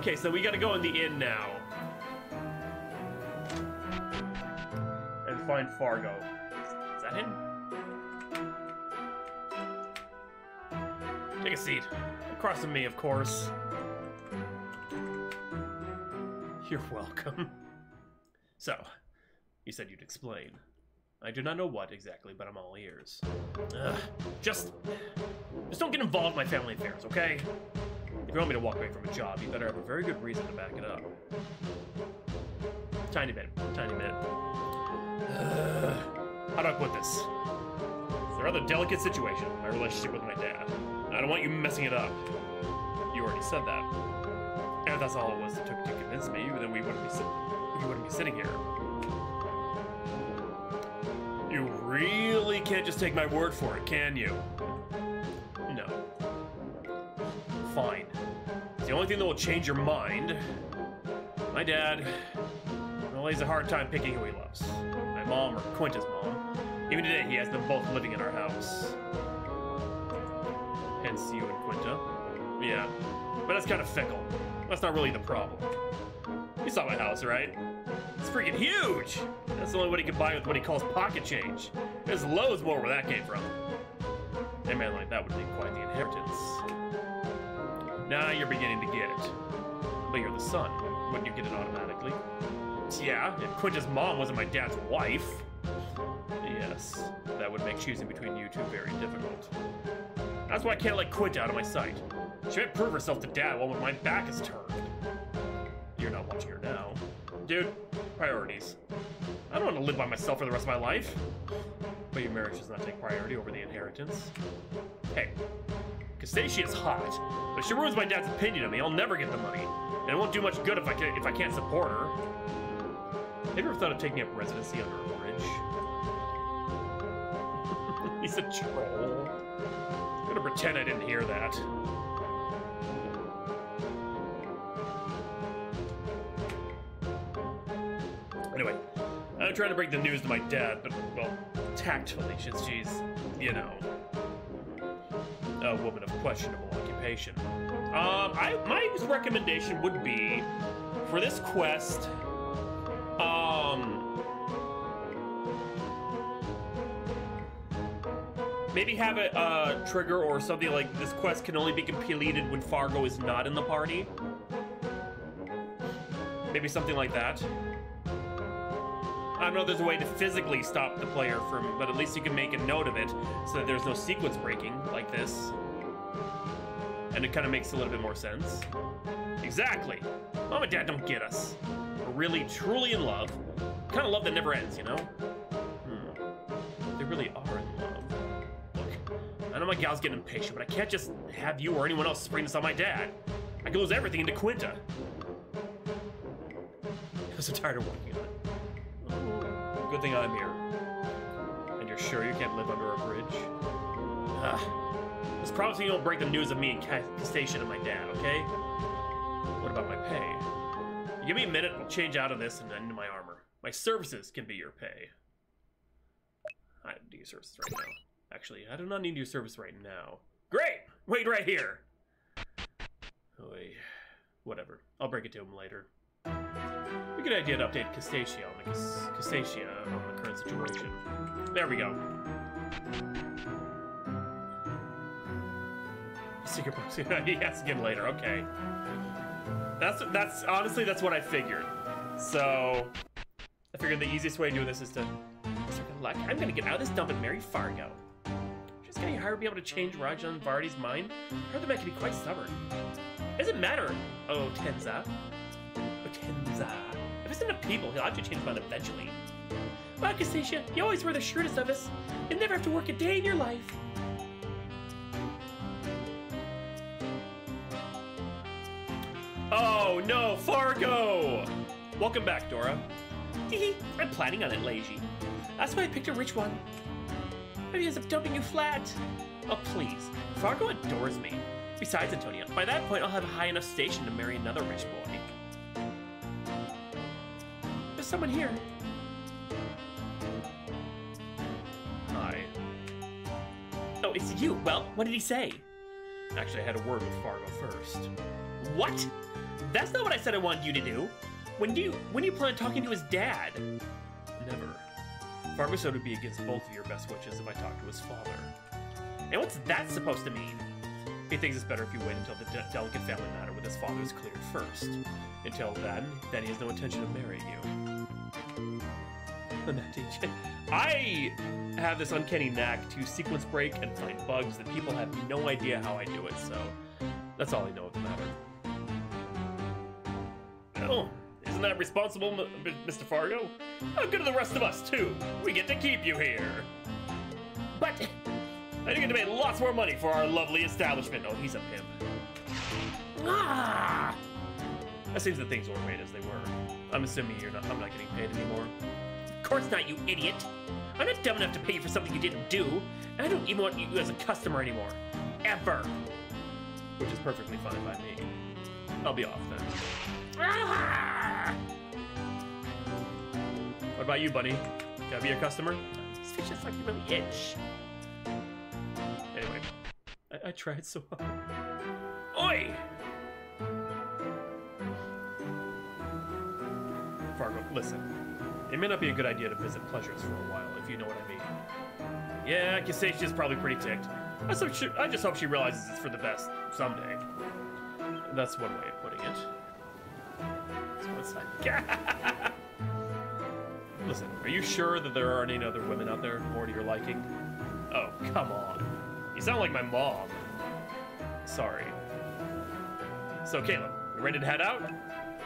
Okay, so we gotta go in the inn now. And find Fargo. Is that him? Take a seat. Across from me, of course. You're welcome. So, you said you'd explain. I do not know what exactly, but I'm all ears. Just don't get involved in my family affairs, okay? If you want me to walk away from a job, you better have a very good reason to back it up. Tiny bit, tiny bit. How do I put this? It's a rather delicate situation, my relationship with my dad. I don't want you messing it up. You already said that. And if that's all it was it took to convince me, then we wouldn't be sitting here. You really can't just take my word for it, can you? No. Fine. It's the only thing that will change your mind. My dad, well, he has a hard time picking who he loves. My mom or Quinta's mom. Even today, he has them both living in our house. Hence you and Quinta. Yeah, but that's kind of fickle. That's not really the problem. You saw my house, right? It's freaking huge! That's the only what he can buy with what he calls pocket change. There's loads more where that came from. A man like that would need quite the inheritance. Now you're beginning to get it. But you're the son. Wouldn't you get it automatically? Yeah, if Quinta's mom wasn't my dad's wife. Yes, that would make choosing between you two very difficult. That's why I can't let Quinta out of my sight. She might prove herself to Dad while my back is turned. You're not watching her now. Dude, priorities. I don't want to live by myself for the rest of my life. But your marriage does not take priority over the inheritance. Hey, Castacia is hot, but if she ruins my dad's opinion of me, I'll never get the money. And it won't do much good if I can't support her. Have you ever thought of taking up residency under a bridge? He's a troll. I'm gonna pretend I didn't hear that. Anyway, I'm trying to break the news to my dad, but, well, tactfully, she's, you know, a woman of questionable occupation. My recommendation would be, for this quest, maybe have a trigger or something like this quest can only be completed when Fargo is not in the party. Maybe something like that. I don't know if there's a way to physically stop the player from, but at least you can make a note of it so that there's no sequence breaking like this. And it kind of makes a little bit more sense. Exactly. Mom and Dad don't get us. We're really, truly in love. Kind of love that never ends, you know? They really are in love. Look, I know my gal's getting impatient, but I can't just have you or anyone else spring this on my dad. I could lose everything into Quinta. I'm so tired of working on it. Good thing I'm here. And you're sure you can't live under a bridge? Just promise me you won't break the news of me and Castacia and my dad, okay? What about my pay? You give me a minute, I'll change out of this and into my armor. My services can be your pay. I don't do your services right now. Actually, I do not need your service right now. Great! Wait right here! Oy. Whatever. I'll break it to him later. A good idea to update Castacia on the current situation. There we go. Secret box. He has to get later. Okay. That's honestly that's what I figured. So I figured the easiest way to do this is to luck. I'm gonna get out of this dump and marry Fargo. She's getting hard to be able to change Rajan Vardy's mind. I heard the man can be quite stubborn. It doesn't matter. Oh, Tenza. If it's enough people, he'll have to change his mind eventually. Wow, Castacia, you always were the shrewdest of us. You'll never have to work a day in your life. Oh no, Fargo! Welcome back, Dora. Hehe, I'm planning on it, lazy. That's why I picked a rich one. Maybe he ends up dumping you flat. Oh please, Fargo adores me. Besides, Antonia, by that point I'll have a high enough station to marry another rich boy. There's someone here. Hi. Oh, it's you. Well, what did he say? Actually, I had a word with Fargo first. What? That's not what I said I wanted you to do. When do you plan on talking to his dad? Never. Farmer Soda would be against both of your best wishes if I talk to his father. And what's that supposed to mean? He thinks it's better if you wait until the delicate family matter with his father is cleared first. Until then he has no intention of marrying you. I have this uncanny knack to sequence break and find bugs that people have no idea how I do it, so that's all I know of the matter. Well, isn't that responsible, Mr. Fargo? How good are the rest of us, too? We get to keep you here. But I get to make lots more money for our lovely establishment. Oh, he's a pimp. Ah! That seems that things weren't made as they were. I'm assuming I'm not getting paid anymore. Of course not, you idiot. I'm not dumb enough to pay you for something you didn't do. And I don't even want you as a customer anymore. Ever. Which is perfectly fine by me. I'll be off then. Ah! What about you, buddy? Can I be your customer? This fish is like really itch. Anyway, I tried so hard. Oi! Fargo, listen. It may not be a good idea to visit pleasures for a while, if you know what I mean. Yeah, Casatia's probably pretty ticked. I just hope she realizes it's for the best someday. That's one way of putting it. That's one side. Listen, are you sure that there aren't any other women out there more to your liking? Oh, come on. You sound like my mom. Sorry. So, Caleb, you ready to head out?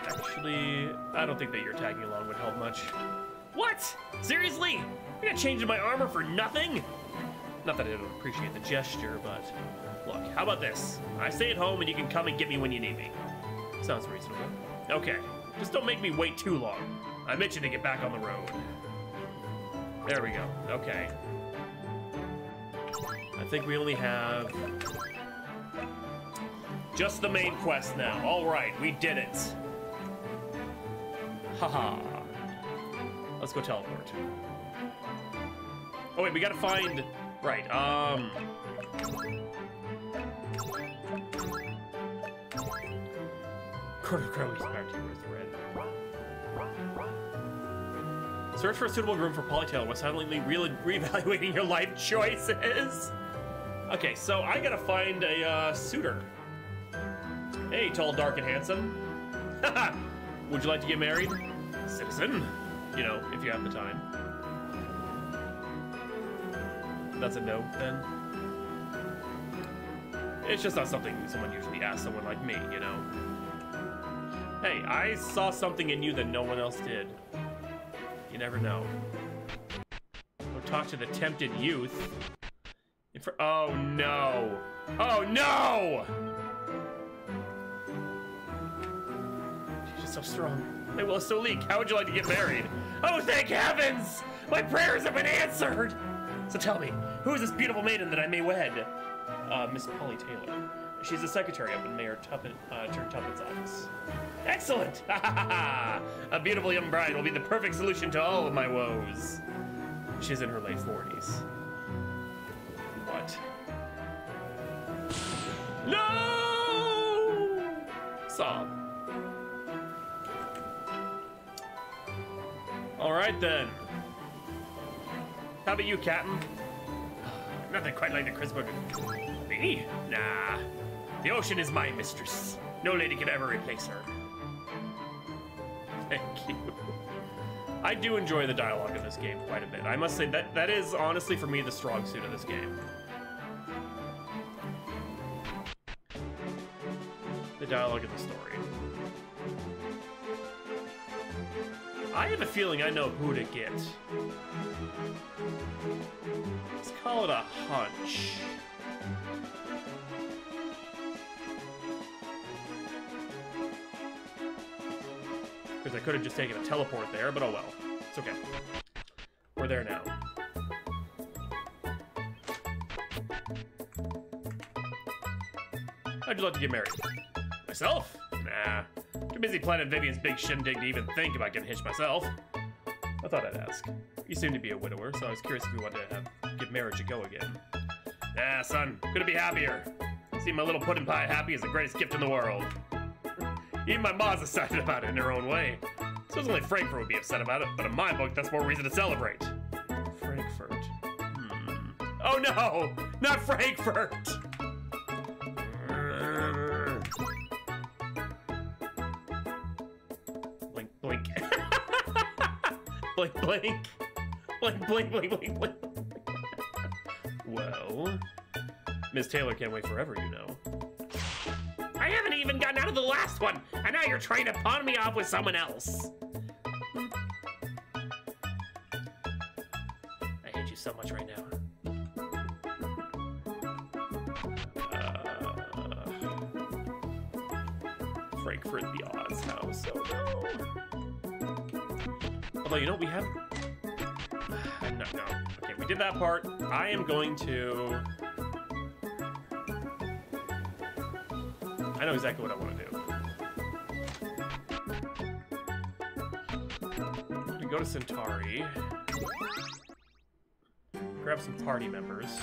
Actually, I don't think that your tagging along would help much. What? Seriously? You got changed my armor for nothing? Not that I don't appreciate the gesture, but look, how about this? I stay at home and you can come and get me when you need me. Sounds reasonable. Okay, just don't make me wait too long. I'm itching to get back on the road. There we go. Okay. I think we only have just the main quest now. All right, we did it. Haha. Let's go teleport. Oh wait, we gotta find... Right, Search for a suitable room for Polytail while silently reevaluating your life choices. Okay, so I gotta find a suitor. Hey, tall, dark, and handsome. Haha! Would you like to get married? Citizen? You know, if you have the time. That's a no, then? It's just not something someone usually asks someone like me, you know? Hey, I saw something in you that no one else did. You never know. Go talk to the tempted youth. Oh no! Oh no! She's just so strong. My will is so weak. How would you like to get married? Oh, thank heavens! My prayers have been answered! So tell me, who is this beautiful maiden that I may wed? Miss Polly Taylor. She's the secretary up in Mayor Tuppett's office. Excellent! A beautiful young bride will be the perfect solution to all of my woes. She's in her late 40s. What? No! Sob. All right then. How about you, Captain? Nothing quite like the crisp of me? Nah. The ocean is my mistress. No lady can ever replace her. Thank you. I do enjoy the dialogue in this game quite a bit. I must say that is honestly for me the strong suit of this game. The dialogue and the story. I have a feeling I know who to get. Let's call it a hunch. Because I could have just taken a teleport there, but oh well. It's okay. We're there now. How'd you like to get married? Myself? Nah. Too busy planning Vivian's big shindig to even think about getting hitched myself. I thought I'd ask. You seem to be a widower, so I was curious if you wanted to give marriage a go again. Nah, son. Couldn't be happier. See my little pudding pie happy is the greatest gift in the world. Even my mom's excited about it in her own way. So only Frankfurt would be upset about it, but in my book, that's more reason to celebrate. Frankfurt. Oh no! Not Frankfurt! Blink, blink. Blink, blink. Blink, blink, blink, blink, blink. Well, Miss Taylor can't wait forever, you know. I haven't even gotten out of the last one, and now you're trying to pawn me off with someone else. I hate you so much right now. Frankfurt the Oz house, oh no. Although, you know, we have... No. Okay, we did that part. I am going to... I know exactly what I want to do. I'm gonna go to Centauri. Grab some party members.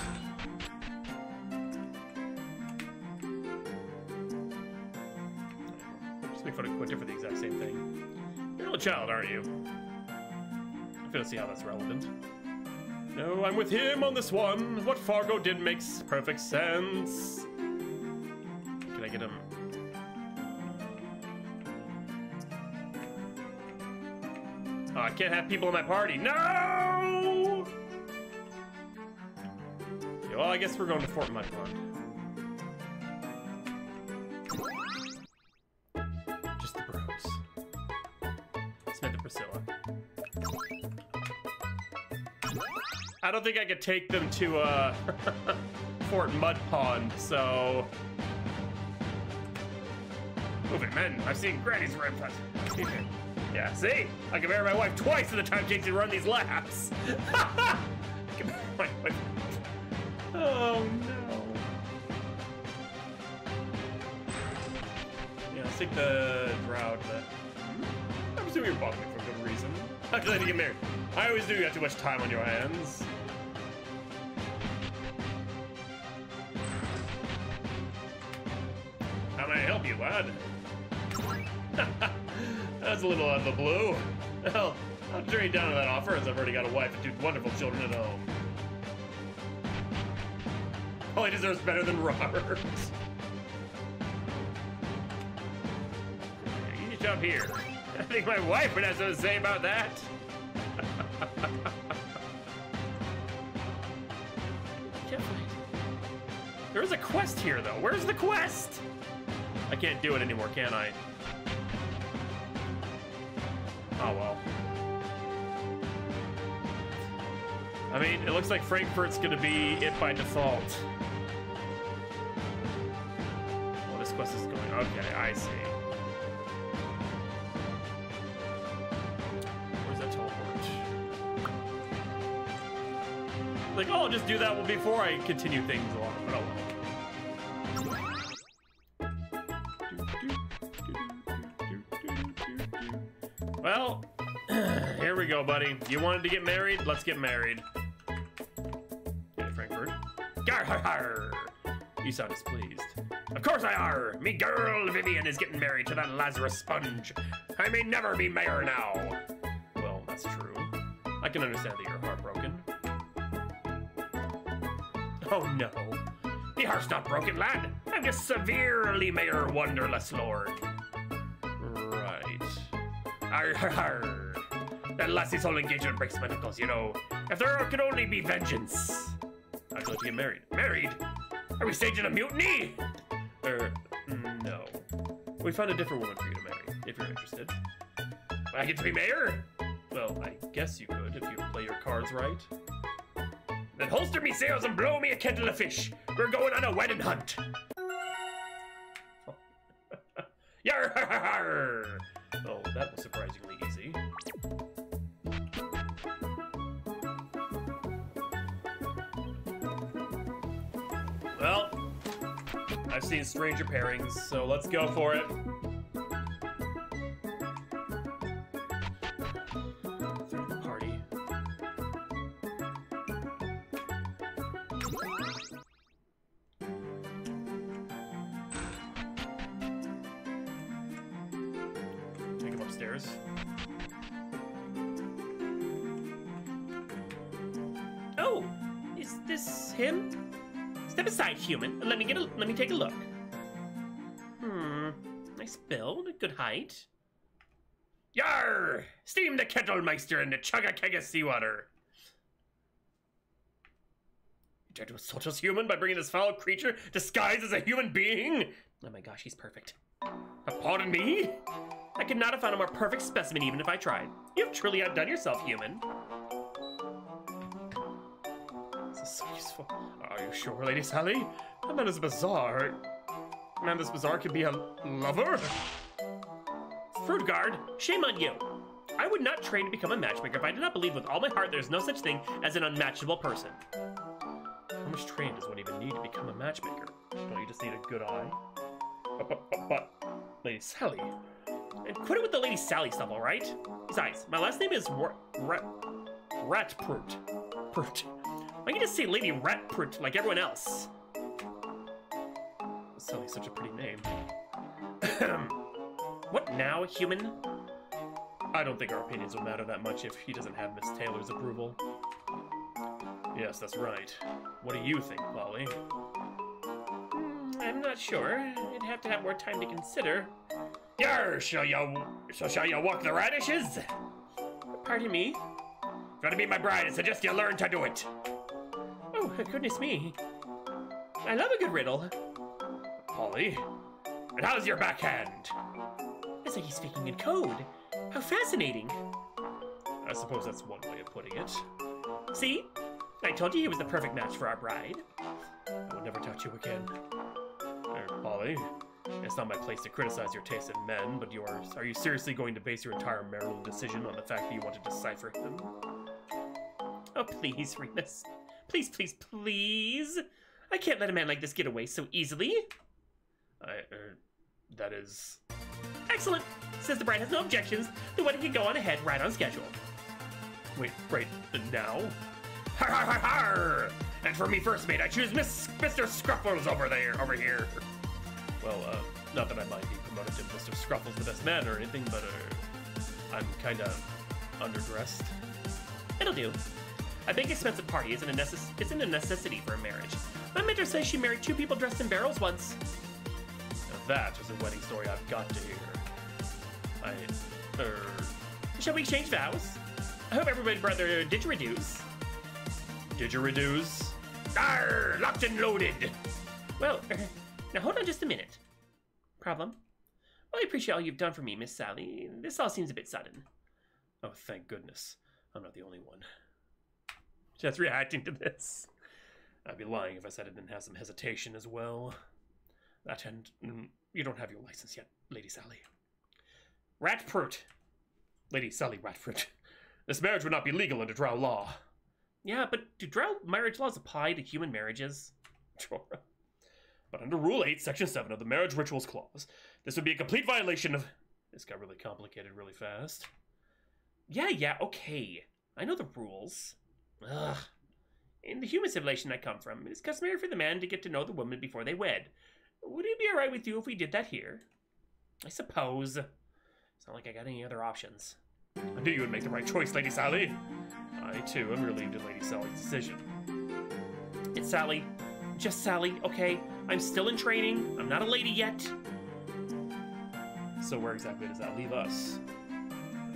Just make fun of Quinter for the exact same thing. You're a child, aren't you? I don't see how that's relevant. No, I'm with him on this one. What Fargo did makes perfect sense. Can I get him? Oh, I can't have people in my party. No! Okay, well, I guess we're going to Fort MudPond. Just the bros. Smith and Priscilla. I don't think I could take them to Fort MudPond, so... Move it, men. I've seen Granny's rampant. Yeah, see? I can marry my wife twice in the time it takes to run these laps. I can marry my wife. Oh, no. Yeah, let's take the drought, but... I'm assuming you're bothering me for a good reason. How could I get married? I always do. You got too much time on your hands. How may I help you, lad? That's a little out of the blue. Well, I'll trade down to that offer as I've already got a wife and two wonderful children at home. Oh, he deserves better than Robert. You need to jump here. I think my wife would have something to say about that. There is a quest here, though. Where's the quest? I can't do it anymore, can I? Oh, well. I mean, it looks like Frankfurt's gonna be it by default. Well, this quest is going... Okay, I see. Where's that teleport? Like, oh, I'll just do that before I continue things along. But oh, well. Well, here we go, buddy. You wanted to get married? Let's get married. Okay, Frankfurt. Gar har har! You sound displeased. Of course I are! Me girl Vivian is getting married to that Lazarus sponge. I may never be mayor now. Well, that's true. I can understand that you're heartbroken. Oh no. The heart's not broken, lad. I'm just severely mayor wonderless lord. Right. Arr, har, har. That lassie's whole engagement breaks my knuckles, you know. If there could only be vengeance. I'd like to get married. Married? Are we staging a mutiny? No. We found a different woman for you to marry, if you're interested. I get to be mayor? Well, I guess you could if you play your cards right. Then holster me sails and blow me a kettle of fish. We're going on a wedding hunt. Yar har har har! Oh, that was surprisingly easy. Well, I've seen stranger pairings, so let's go for it. Through the party. upstairs. Oh, is this him? Step aside, human, and let me take a look. Nice build, good height. Yar! Steam the Kettlemeister and the chug a keg of seawater. You tried to assault us, human, by bringing this foul creature disguised as a human being? Oh my gosh, he's perfect. Pardon me? I could not have found a more perfect specimen even if I tried. You've truly outdone yourself, human. This is so useful. Are you sure, Lady Sally? That man is bizarre. Man, this bizarre could be a lover? Fruit guard, shame on you. I would not train to become a matchmaker if I did not believe with all my heart there's no such thing as an unmatchable person. How much training does one even need to become a matchmaker? Don't you just need a good eye? But Lady Sally. And quit it with the Lady Sally stuff, alright? Besides, my last name is Ratproot. Proot. I can just say Lady Ratproot like everyone else. Sally's such a pretty name. What now, human? I don't think our opinions will matter that much if he doesn't have Miss Taylor's approval. Yes, that's right. What do you think, Polly? I'm not sure. I'd have to have more time to consider. Yar, shall you walk the radishes? Pardon me? If you want to be my bride, I suggest you learn to do it. Oh, goodness me. I love a good riddle. Polly, and how's your backhand? It's like he's speaking in code. How fascinating. I suppose that's one way of putting it. See? I told you he was the perfect match for our bride. I would never touch you again. Polly, it's not my place to criticize your taste in men, but yours. Are you seriously going to base your entire marital decision on the fact that you want to decipher him? Oh, please, Remus. Please, please, please. I can't let a man like this get away so easily. That is... Excellent! Since the bride has no objections, the wedding can go on ahead right on schedule. Wait, right now? Har har har har! And for me first mate, I choose Mr. Scruffles over here. Well, not that I might be promoted to Mr. Scruffles the best man or anything, but, I'm kinda underdressed. It'll do. A big expensive party isn't a necessity for a marriage. My mentor says she married 2 people dressed in barrels once. Now that is a wedding story I've got to hear. Shall we exchange vows? I hope everybody brought their didgeridoos. Didgeridoos? Arr! Locked and loaded! Well, now hold on just a minute. Problem? Well, I appreciate all you've done for me, Miss Sally. This all seems a bit sudden. Oh, thank goodness. I'm not the only one. Just reacting to this. I'd be lying if I said I didn't have some hesitation as well. That and you don't have your license yet, Lady Sally. Ratproot. Lady Sally Ratproot. This marriage would not be legal under drow law. Yeah, but do drow marriage laws apply to human marriages? Sure. But under Rule 8, Section 7 of the Marriage Rituals Clause, this would be a complete violation of... This got really complicated really fast. Yeah, okay. I know the rules. Ugh. In the human civilization I come from, it is customary for the man to get to know the woman before they wed. Would it be alright with you if we did that here? I suppose. It's not like I got any other options. I knew you would make the right choice, Lady Sally. I, too, am relieved at Lady Sally's decision. It's Sally. Just Sally, okay? I'm still in training. I'm not a lady yet. So where exactly does that leave us?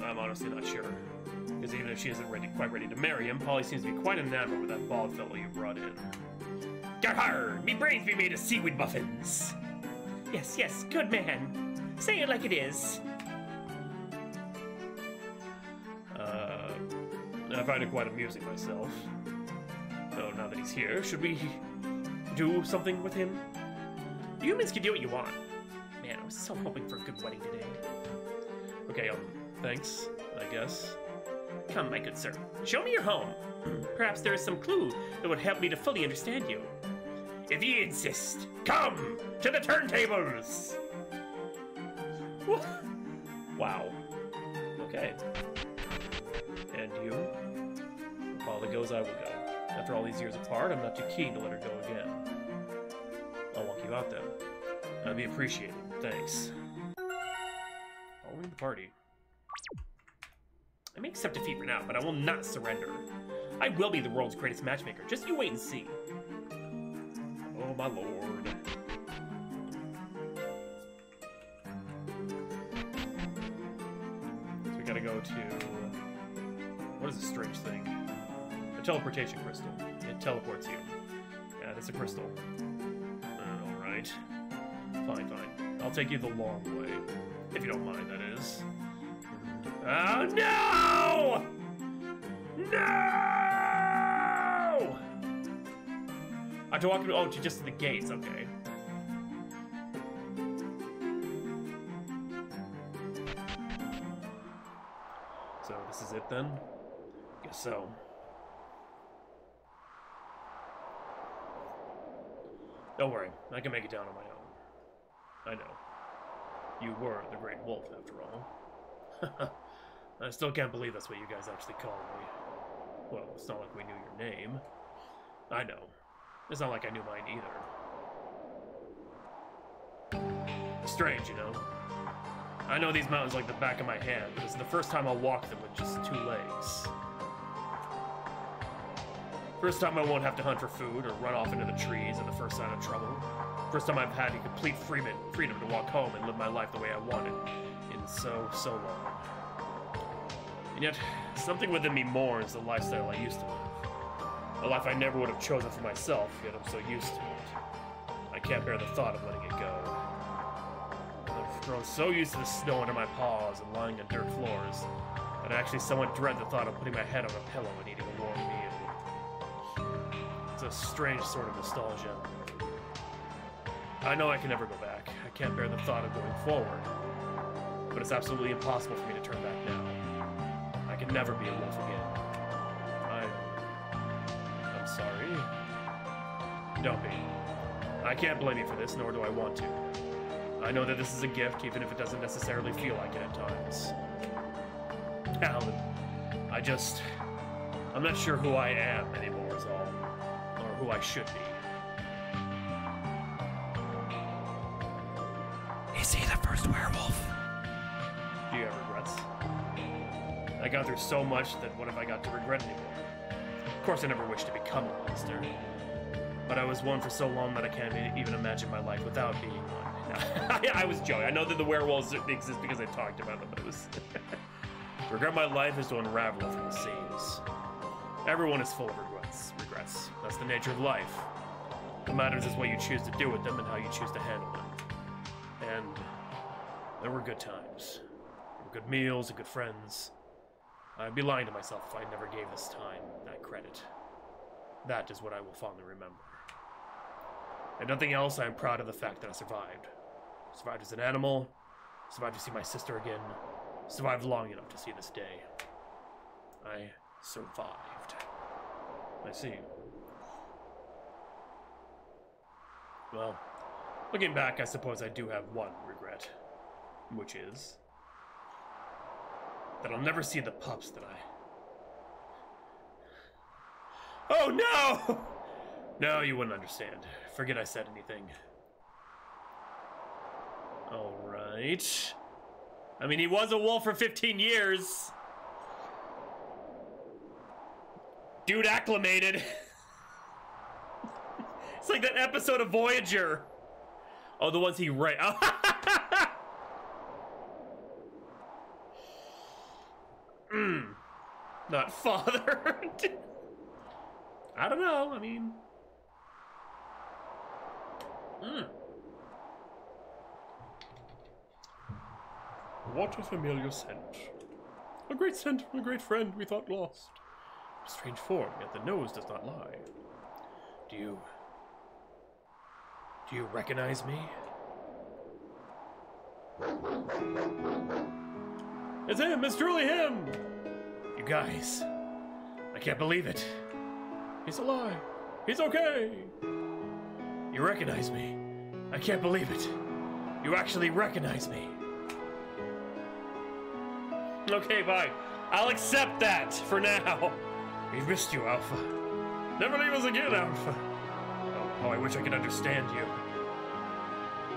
I'm honestly not sure. Because even if she isn't quite ready to marry him, Polly seems to be quite enamored with that bald fellow you brought in. Gar-har! Me brains be made of seaweed muffins! Yes, good man. Say it like it is. I find it quite amusing myself. So now that he's here, should we do something with him? Humans can do what you want. Man, I was so hoping for a good wedding today. Okay, thanks, I guess. Come, my good sir. Show me your home. Perhaps there is some clue that would help me to fully understand you. If ye insist, come to the turntables! Wow. Okay. And you? If Polly goes, I will go. After all these years apart, I'm not too keen to let her go again. I'll walk you out then. That'd be appreciated. Thanks. Following the party. I may accept defeat for now, but I will not surrender. I will be the world's greatest matchmaker. Just you wait and see. Oh my lord. So we gotta go to... What is this strange thing? A teleportation crystal. It teleports you. Yeah, that's a crystal. Alright. Fine, fine. I'll take you the long way. If you don't mind, that is. Oh, no! No! I have to walk through... Oh, just to the gates. Okay. So, this is it, then? Guess so. Don't worry. I can make it down on my own. I know. You were the Great Wolf, after all. I still can't believe that's what you guys actually call me. Well, it's not like we knew your name. I know. It's not like I knew mine either. Strange, you know? I know these mountains like the back of my hand, but it's the first time I'll walk them with just 2 legs. First time I won't have to hunt for food or run off into the trees at the first sign of trouble. First time I've had the complete freedom to walk home and live my life the way I wanted in so long. And yet, something within me mourns the lifestyle I used to live. A life I never would have chosen for myself, yet I'm so used to it. I can't bear the thought of letting it go. I've grown so used to the snow under my paws and lying on dirt floors that I actually somewhat dread the thought of putting my head on a pillow and eating a warm meal. It's a strange sort of nostalgia. I know I can never go back. I can't bear the thought of going forward. But it's absolutely impossible for me to turn back now. I can never be a wolf again. I'm sorry. Don't be. I can't blame you for this, nor do I want to. I know that this is a gift, even if it doesn't necessarily feel like it at times. Alan, I'm not sure who I am anymore is all. Or who I should be. Is he the first werewolf? Do you have regrets? I got through so much that what have I got to regret anymore? Of course I never wished to become a monster. But I was one for so long that I can't even imagine my life without being one. I was joking. I know that the werewolves exist because I talked about them, but it was... To regret my life is to unravel it from the seams. Everyone is full of regrets. That's the nature of life. What matters is what you choose to do with them and how you choose to handle them. And there were good times. There were good meals and good friends. I'd be lying to myself if I never gave this time that credit. That is what I will fondly remember. And nothing else, I am proud of the fact that I survived. Survived as an animal, survived to see my sister again, survived long enough to see this day. I survived. I see. Well, looking back, I suppose I do have one regret, which is that I'll never see the pups that I... Oh no! No, you wouldn't understand. Forget I said anything. Alright. I mean, he was a wolf for 15 years. Dude acclimated. It's like that episode of Voyager. Oh, the ones he wrote. Not fathered. I don't know, I mean... What a familiar scent. A great scent from a great friend we thought lost. A strange form, yet the nose does not lie. Do you recognize me? It's him! It's truly him! You guys, I can't believe it. He's alive. He's okay. You recognize me. I can't believe it. You actually recognize me. Okay, fine. I'll accept that for now. We've missed you, Alpha. Never leave us again, Alpha. Oh, I wish I could understand you.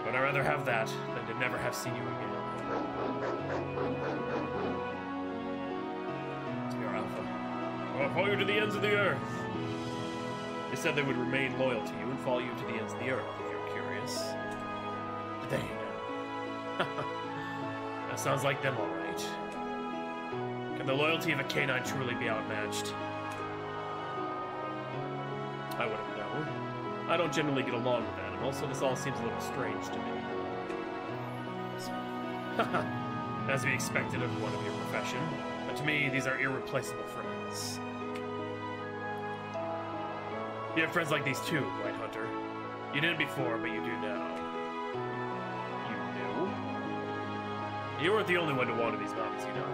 But I'd rather have that than to never have seen you again. I'll follow you to the ends of the earth. They said they would remain loyal to you and follow you to the ends of the earth, if you're curious. But there you go. That sounds like them, all right. Can the loyalty of a canine truly be outmatched? I wouldn't know. I don't generally get along with animals, so this all seems a little strange to me. As we expected of one of your profession. But to me, these are irreplaceable friends. You have friends like these too, White Hunter. You didn't before, but you do now. You knew? You weren't the only one to wander these mountains, you know.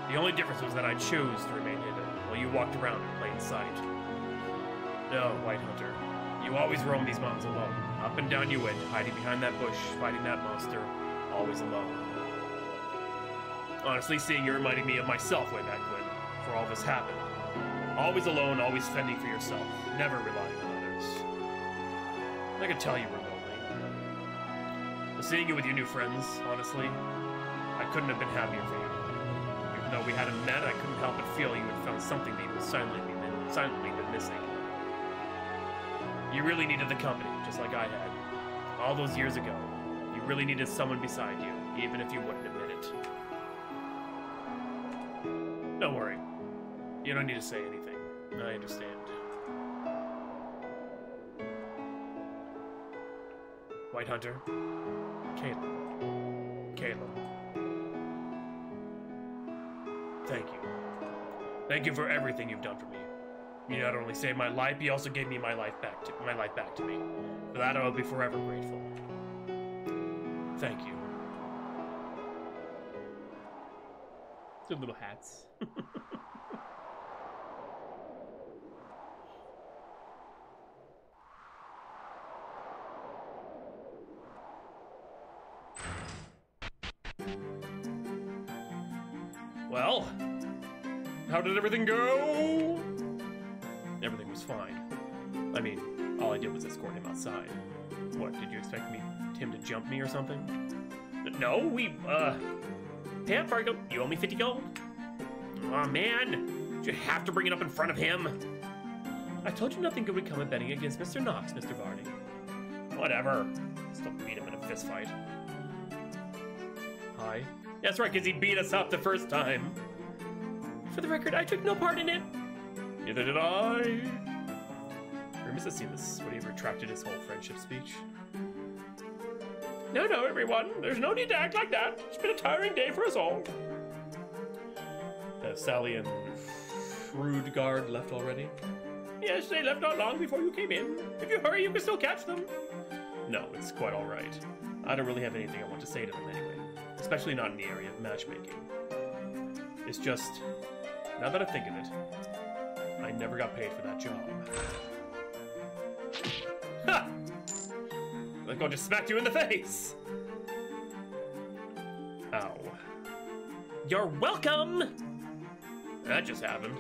The only difference was that I chose to remain hidden, while you walked around in plain sight. No, White Hunter. You always roam these mountains alone. Up and down you went, hiding behind that bush, fighting that monster, always alone. Honestly, seeing you reminded me of myself way back when, before all this happened. Always alone, always fending for yourself, never relying on others. I could tell you were lonely. But seeing you with your new friends, honestly, I couldn't have been happier for you. Even though we hadn't met, I couldn't help but feel you had found something that you had silently been missing. You really needed the company, just like I had. All those years ago, you really needed someone beside you, even if you wouldn't admit it. Don't worry. You don't need to say anything. I understand. White Hunter. Caleb. Thank you. Thank you for everything you've done for me. You not only saved my life, you also gave me my life back to me. For that, I will be forever grateful. Thank you. Their little hats. Well, how did everything go? Everything was fine. I mean, all I did was escort him outside. What, did you expect him to jump me or something? No, pay up, Fargo. You owe me 50 gold. Aw, man. Did you have to bring it up in front of him? I told you nothing good would come of betting against Mr. Knox, Mr. Varney. Whatever. Still beat him in a fist fight. Hi. That's right, because he beat us up the first time. For the record, I took no part in it. Neither did I. Remus has seen this when he retracted his whole friendship speech. No, everyone. There's no need to act like that. It's been a tiring day for us all. Have Sally and Frudgard left already? Yes, they left not long before you came in. If you hurry, you can still catch them. No, it's quite all right. I don't really have anything I want to say to them anyway. Especially not in the area of matchmaking. It's just, now that I think of it, I never got paid for that job. Ha! Like I'll just smack you in the face! Ow. You're welcome! That just happened.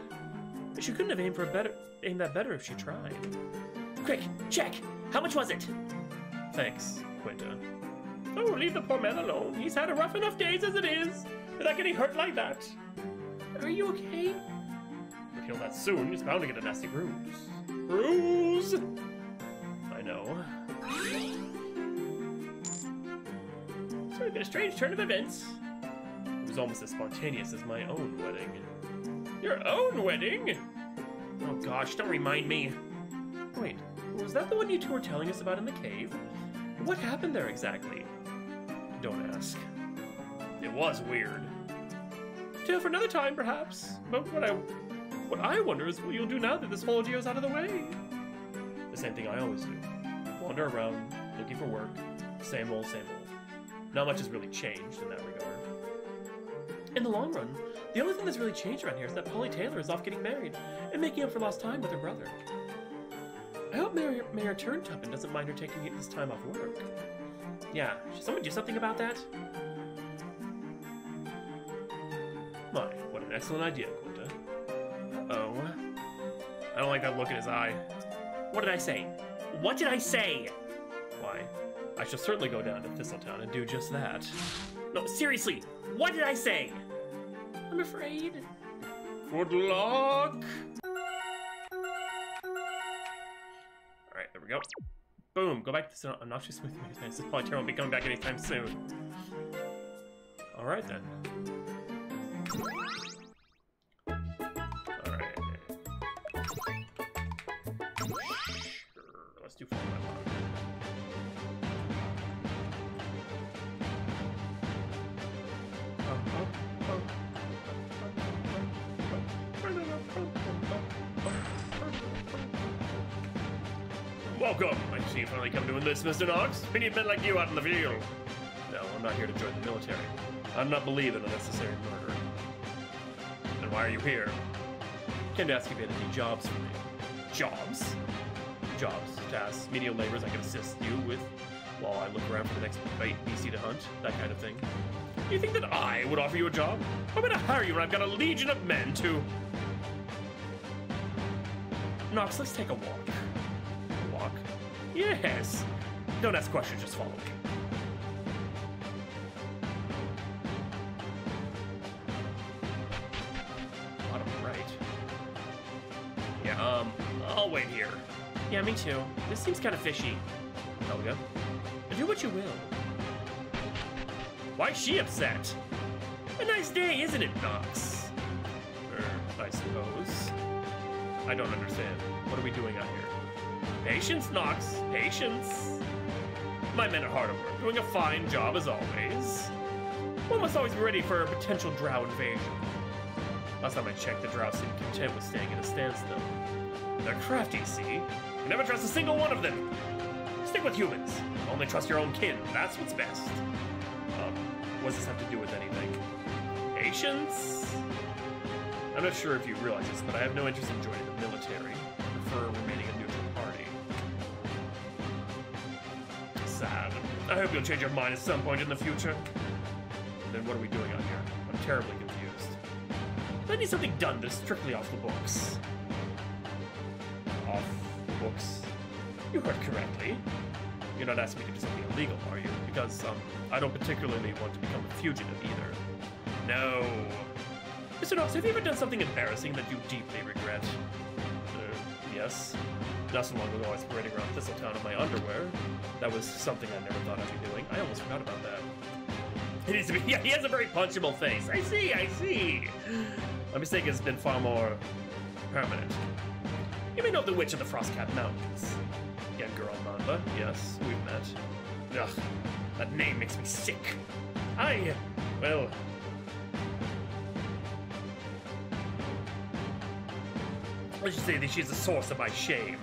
She couldn't have aimed that better if she tried. Quick, check! How much was it? Thanks, Quinta. Oh, leave the poor man alone. He's had a rough enough days as it is, without getting hurt like that. Are you okay? If he'll that soon, he's bound to get a nasty bruise. Bruise! I know. It's been a strange turn of events. It was almost as spontaneous as my own wedding. Your own wedding? Oh gosh, don't remind me. Wait, was that the one you two were telling us about in the cave? What happened there exactly? Don't ask. It was weird. Tale for another time, perhaps. But what I wonder is what you'll do now that this whole ordeal is out of the way. The same thing I always do. Wander around, looking for work. Same old, same old. Not much has really changed in that regard. In the long run, the only thing that's really changed around here is that Polly Taylor is off getting married and making up for lost time with her brother. I hope Mayor Turntuppen doesn't mind her taking this time off work. Yeah, should someone do something about that? My, what an excellent idea, Quinta. Uh-oh. I don't like that look in his eye. What did I say? What did I say? Why, I shall certainly go down to Thistletown and do just that. No, seriously, what did I say? I'm afraid. Good luck! go. Boom. Go back to this obnoxious smoothie maker. This polytech won't be coming back anytime soon. Alright then. Alright. Sure. Let's do Fort MudPond. Welcome! I see you finally come to enlist, Mr. Knox. We need men like you out in the field. No, I'm not here to join the military. I do not believe in unnecessary murder. Then why are you here? I came to ask if you had any jobs for me. Jobs? Jobs, tasks, menial labors I can assist you with while I look around for the next beastie to hunt, that kind of thing. You think that I would offer you a job? I'm gonna hire you when I've got a legion of men to... Knox, let's take a walk. A walk? Yes. Don't ask questions, just follow me. Bottom right. Yeah, I'll wait here. Yeah, me too. This seems kind of fishy. Helga? Do what you will. Why's she upset? A nice day, isn't it, Knox? I suppose. I don't understand. What are we doing out here? Patience, Knox. Patience. My men are hard at work, doing a fine job as always. One must always be ready for a potential drow invasion. Last time I checked, the drow seemed content with staying at a standstill. They're crafty, see? You never trust a single one of them. Stick with humans. Only trust your own kin. That's what's best. What does this have to do with anything? Patience? I'm not sure if you realize this, but I have no interest in joining the military. I prefer remaining a neutral party. Sad. I hope you'll change your mind at some point in the future. And then what are we doing out here? I'm terribly confused. I need something done that's strictly off the books. Off the books? You heard correctly. You're not asking me to do something illegal, are you? Because, I don't particularly want to become a fugitive either. No. Mr. Knox, have you ever done something embarrassing that you deeply regret? Yes. Not so long ago I was parading around Thistletown in my underwear. That was something I never thought I'd be doing. I almost forgot about that. It needs to be- yeah, he has a very punchable face. I see. My mistake has been far more permanent. You may know the Witch of the Frostcat Mountains. Young girl Mamba, yes, we've met. Ugh, that name makes me sick. Well... let's just say that she's the source of my shame.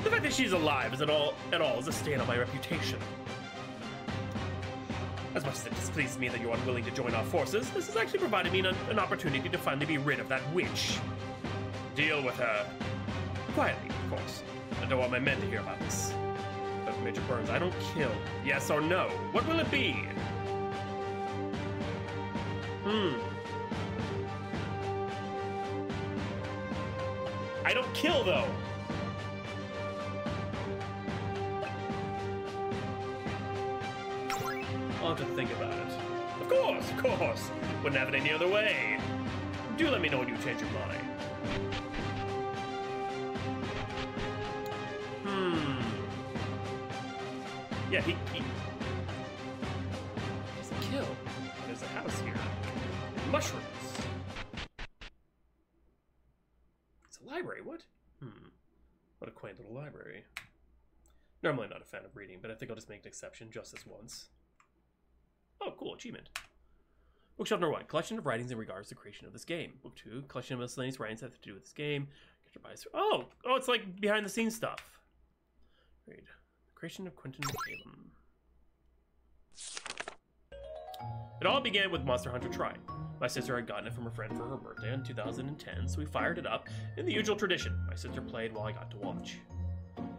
The fact that she's alive is at all is a stain on my reputation. As much as it displeases me that you're unwilling to join our forces, this has actually provided me an opportunity to finally be rid of that witch. Deal with her. Quietly, of course. I don't want my men to hear about this. But Major Burns, I don't kill. Yes or no? What will it be? I don't kill, though. I'll have to think about it. Of course. Wouldn't have it any other way. Do let me know when you change your mind. Yeah, he doesn't kill. There's a house here. Mushrooms. It's a library, what? What a quaint little library. Normally not a fan of reading, but I think I'll just make an exception just this once. Oh, cool, achievement. Bookshelf number 1, collection of writings in regards to the creation of this game. Book 2, collection of miscellaneous writings that have to do with this game. Oh, it's like behind the scenes stuff. Read. Creation of Quentin McCallum. It all began with Monster Hunter Tri. My sister had gotten it from a friend for her birthday in 2010, so we fired it up in the usual tradition. My sister played while I got to watch.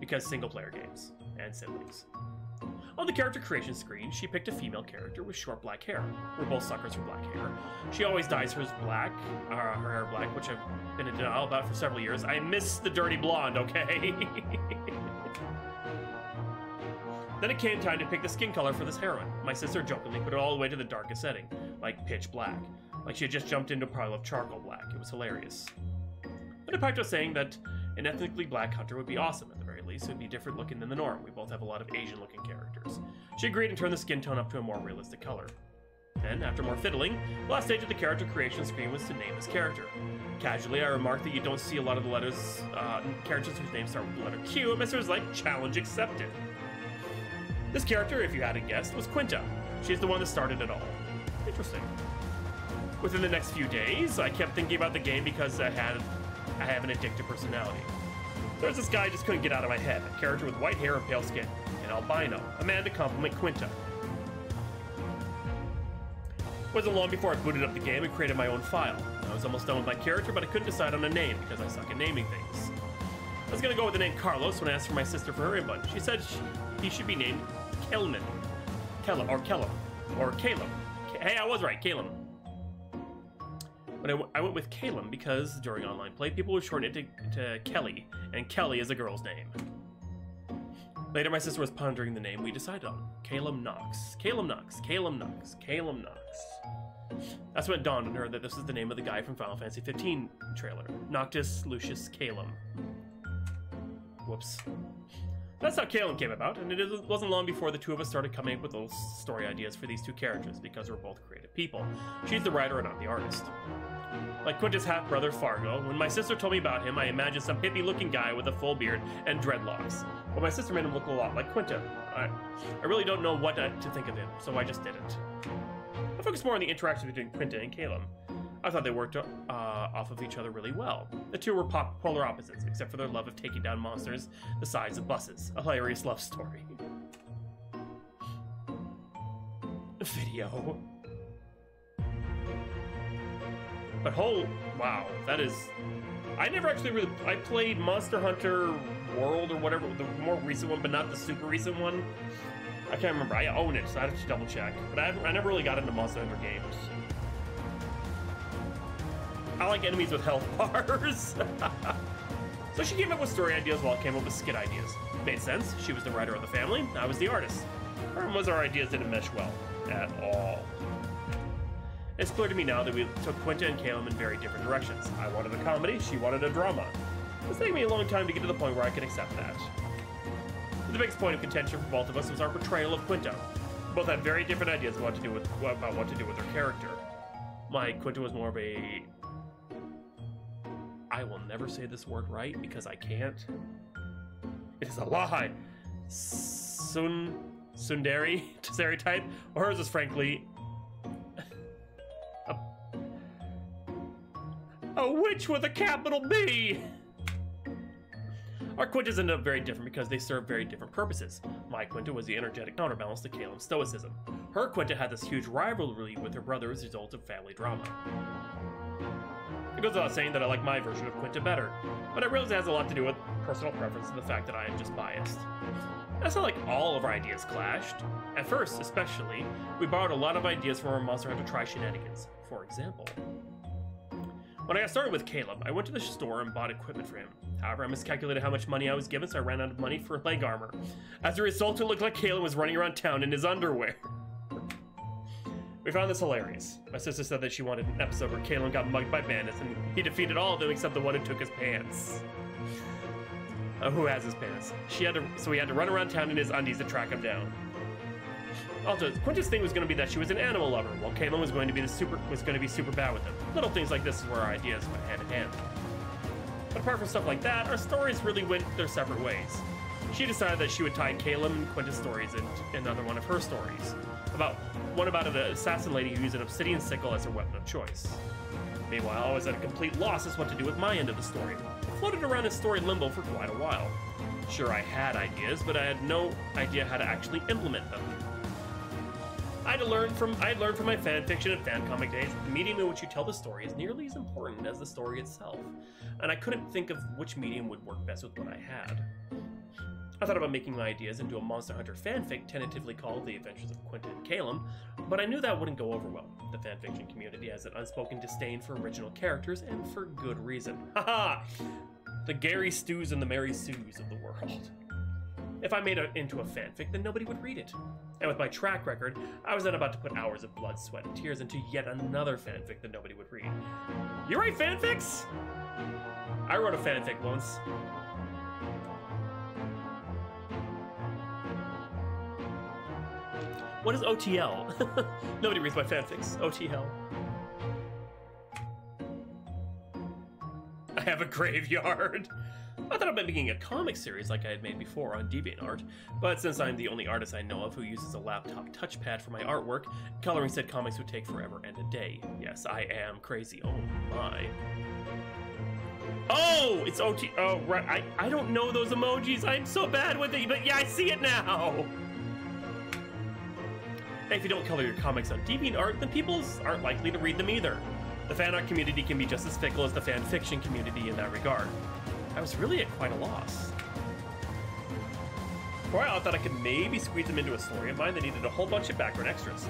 Because single-player games. And siblings. On the character creation screen, she picked a female character with short black hair. We're both suckers for black hair. She always dyes her hair black, which I've been in denial about for several years. I miss the dirty blonde, okay? Then it came time to pick the skin color for this heroine. My sister jokingly put it all the way to the darkest setting, like pitch black. Like she had just jumped into a pile of charcoal black. It was hilarious. Then I piped up saying that an ethnically black hunter would be awesome at the very least. so it'd be different looking than the norm. We both have a lot of Asian looking characters. She agreed and turned the skin tone up to a more realistic color. Then, after more fiddling, the last stage of the character creation screen was to name his character. Casually, I remarked that you don't see a lot of the letters, characters whose names start with the letter Q, and Mr. was like, challenge accepted. This character, if you hadn't guessed, was Quinta. She's the one that started it all. Interesting. Within the next few days, I kept thinking about the game because I have an addictive personality. There was this guy I just couldn't get out of my head, a character with white hair and pale skin, an albino, a man to compliment Quinta. It wasn't long before I booted up the game and created my own file. I was almost done with my character, but I couldn't decide on a name because I suck at naming things. I was gonna go with the name Carlos when I asked for my sister for her input. She said he should be named Kellum. Hey, I was right, Calum. But I went with Calum because during online play, people would shorten it to Kelly, and Kelly is a girl's name. Later, my sister was pondering the name we decided on. Calum Knox. Calum Knox. Calum Knox. Calum Knox. That's when it dawned on her that this is the name of the guy from Final Fantasy 15 trailer. Noctis Lucius Calum. Whoops. That's how Calum came about, and it wasn't long before the two of us started coming up with those story ideas for these two characters, because we're both creative people. She's the writer and I'm the artist. Like Quinta's half-brother Fargo, when my sister told me about him, I imagined some hippie-looking guy with a full beard and dreadlocks. But my sister made him look a lot like Quinta. I really don't know what to think of him, so I just didn't. I focused more on the interaction between Quinta and Calum. I thought they worked off of each other really well. The two were polar opposites, except for their love of taking down monsters the size of buses. A hilarious love story. Video. But wow, that is... I never actually really... I played Monster Hunter World or whatever, the more recent one, but not the super recent one. I can't remember. I own it, so I have to double check. But I never really got into Monster Hunter games. I like enemies with health bars. So she came up with story ideas while I came up with skit ideas. Made sense. She was the writer of the family. I was the artist. The problem was our ideas didn't mesh well. At all. It's clear to me now that we took Quinta and Calum in very different directions. I wanted a comedy, she wanted a drama. It's taken me a long time to get to the point where I can accept that. The biggest point of contention for both of us was our portrayal of Quinta. We both had very different ideas about what to do with her character. My Quinta was more of a... I will never say this word right because I can't. It is a lie. Sundari type, or hers is frankly a witch with a capital B. Our Quintas ended up very different because they served very different purposes. My Quinta was the energetic counterbalance to Calum's stoicism. Her Quinta had this huge rivalry with her brother as a result of family drama. It goes without saying that I like my version of Quinta better, but I realize it has a lot to do with personal preference and the fact that I am just biased. That's not like all of our ideas clashed. At first, especially, we borrowed a lot of ideas from our Monster Hunter Tri shenanigans. For example, when I got started with Calum, I went to the store and bought equipment for him. However, I miscalculated how much money I was given, so I ran out of money for leg armor. As a result, it looked like Calum was running around town in his underwear. We found this hilarious. My sister said that she wanted an episode where Calum got mugged by bandits and he defeated all of them except the one who took his pants. Who has his pants? So he had to run around town in his undies to track him down. Also, Quinta's thing was going to be that she was an animal lover, while Calum was going to be super bad with them. Little things like this is where our ideas went hand in hand. But apart from stuff like that, our stories really went their separate ways. She decided that she would tie Calum and Quinta's stories in another one of her stories. One about an assassin lady who used an obsidian sickle as her weapon of choice. Meanwhile, I was at a complete loss as what to do with my end of the story. I floated around in story limbo for quite a while. Sure, I had ideas, but I had no idea how to actually implement them. I had learned from my fanfiction and fan comic days that the medium in which you tell the story is nearly as important as the story itself, and I couldn't think of which medium would work best with what I had. I thought about making my ideas into a Monster Hunter fanfic tentatively called The Adventures of Quinta and Calum, but I knew that wouldn't go over well. The fanfiction community has an unspoken disdain for original characters, and for good reason. Haha! The Gary Stews and the Mary Sues of the world. If I made it into a fanfic, then nobody would read it. And with my track record, I was then about to put hours of blood, sweat, and tears into yet another fanfic that nobody would read. You write fanfics? I wrote a fanfic once. What is OTL? Nobody reads my fanfics. OTL. I have a graveyard. I thought about making a comic series like I had made before on DeviantArt, but since I'm the only artist I know of who uses a laptop touchpad for my artwork, coloring said comics would take forever and a day. Yes, I am crazy. Oh my. Oh, it's OT. Oh, right. I don't know those emojis. I'm so bad with it, but yeah, I see it now. If you don't color your comics on DeviantArt, then people aren't likely to read them either. The fan art community can be just as fickle as the fan fiction community in that regard. I was really at quite a loss. For a while, I thought I could maybe squeeze them into a story of mine that needed a whole bunch of background extras.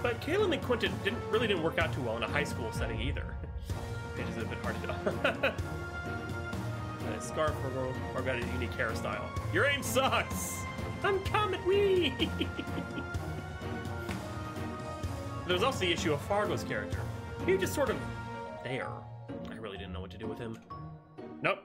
But Caleb and Quentin really didn't work out too well in a high school setting either. It is a bit hard to do. A scarf or got a unique hairstyle. Your aim sucks! I'm coming, wee! There was also the issue of Fargo's character. He was just sort of there. I really didn't know what to do with him. Nope.